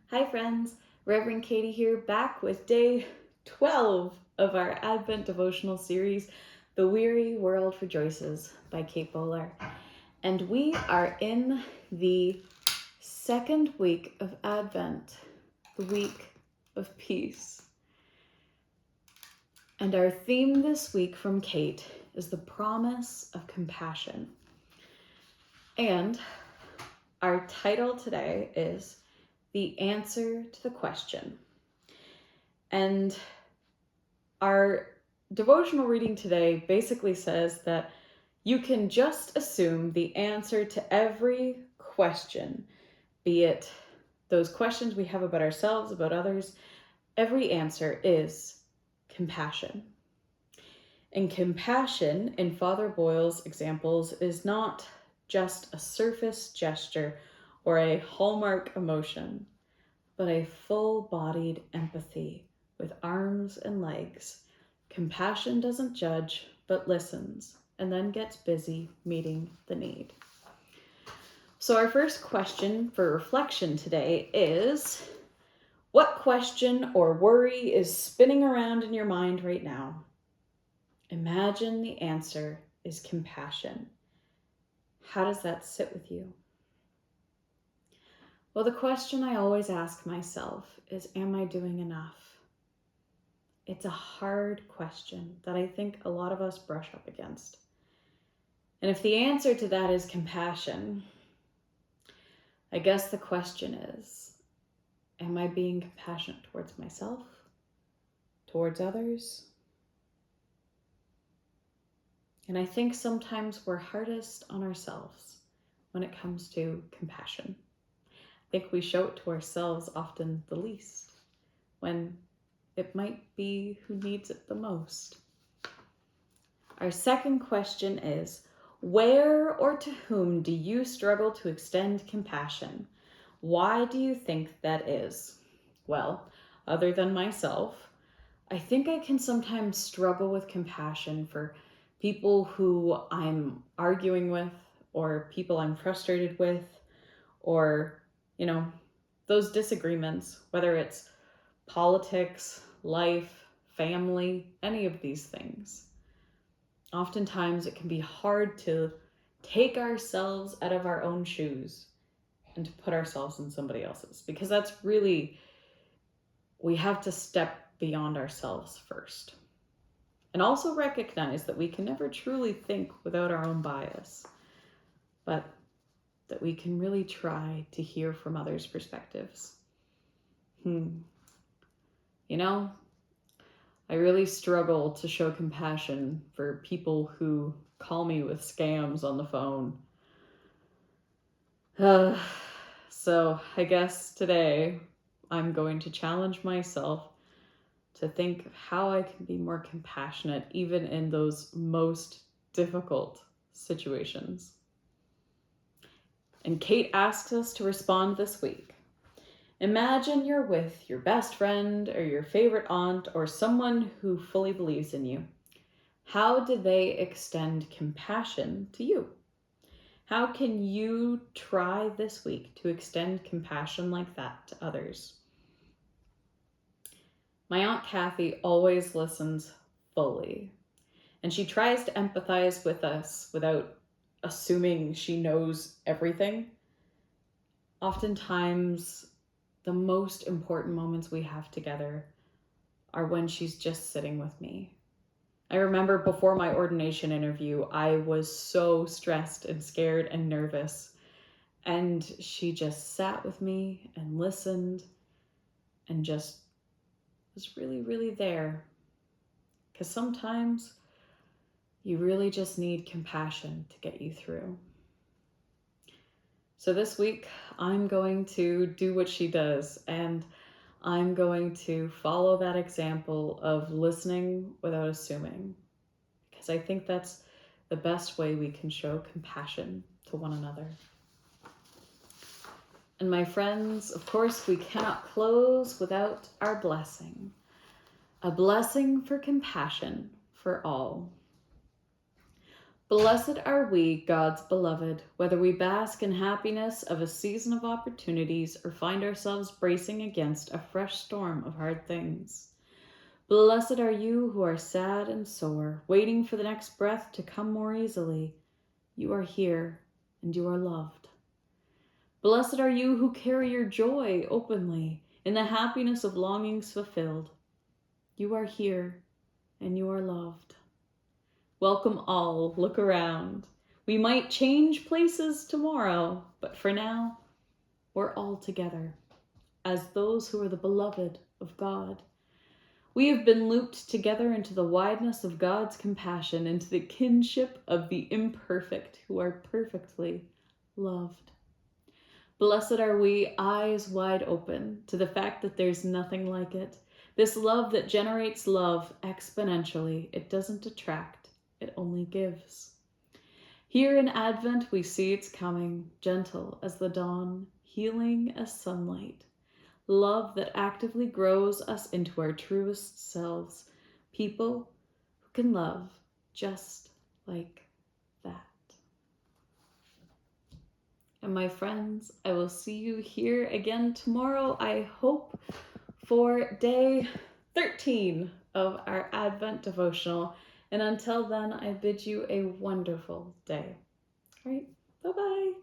Hi friends, Reverend Katie here, back with day 12 of our Advent devotional series, The Weary World Rejoices by Kate Bowler. And we are in the second week of Advent, the week of peace. And our theme this week from Kate is the promise of compassion. And our title today is The Answer to the Question. And our devotional reading today basically says that you can just assume the answer to every question, be it those questions we have about ourselves, about others. Every answer is compassion. And compassion, in Father Boyle's examples, is not just a surface gesture or a hallmark emotion, but a full-bodied empathy with arms and legs. Compassion doesn't judge, but listens, and then gets busy meeting the need. So our first question for reflection today is, what question or worry is spinning around in your mind right now? Imagine the answer is compassion. How does that sit with you? Well, the question I always ask myself is, am I doing enough? It's a hard question that I think a lot of us brush up against. And if the answer to that is compassion, I guess the question is, am I being compassionate towards myself, towards others? And I think sometimes we're hardest on ourselves when it comes to compassion. I think we show it to ourselves often the least, when it might be who needs it the most. Our second question is, where or to whom do you struggle to extend compassion? Why do you think that is? Well, other than myself, I think I can sometimes struggle with compassion for people who I'm arguing with, or people I'm frustrated with, or, those disagreements, whether it's politics, life, family, any of these things. Oftentimes it can be hard to take ourselves out of our own shoes and to put ourselves in somebody else's, because that's really, we have to step beyond ourselves first. And also recognize that we can never truly think without our own bias, but that we can really try to hear from others' perspectives. I really struggle to show compassion for people who call me with scams on the phone. So I guess today I'm going to challenge myself to think of how I can be more compassionate even in those most difficult situations. And Kate asks us to respond this week. Imagine you're with your best friend or your favorite aunt or someone who fully believes in you. How do they extend compassion to you? How can you try this week to extend compassion like that to others? My Aunt Kathy always listens fully, and she tries to empathize with us without assuming she knows everything. Oftentimes, the most important moments we have together are when she's just sitting with me. I remember before my ordination interview, I was so stressed and scared and nervous, and she just sat with me and listened and just was really, really there. Because sometimes you really just need compassion to get you through. So this week, I'm going to do what she does, and I'm going to follow that example of listening without assuming, because I think that's the best way we can show compassion to one another. And my friends, of course, we cannot close without our blessing. A blessing for compassion for all. Blessed are we, God's beloved, whether we bask in happiness of a season of opportunities or find ourselves bracing against a fresh storm of hard things. Blessed are you who are sad and sore, waiting for the next breath to come more easily. You are here and you are loved. Blessed are you who carry your joy openly in the happiness of longings fulfilled. You are here and you are loved. Welcome all, look around. We might change places tomorrow, but for now, we're all together as those who are the beloved of God. We have been looped together into the wideness of God's compassion, into the kinship of the imperfect who are perfectly loved. Blessed are we, eyes wide open to the fact that there's nothing like it. This love that generates love exponentially. It doesn't detract, it only gives. Here in Advent, we see its coming, gentle as the dawn, healing as sunlight. Love that actively grows us into our truest selves. People who can love just like that. And my friends, I will see you here again tomorrow, I hope, for day 13 of our Advent devotional. And until then, I bid you a wonderful day. All right, bye-bye.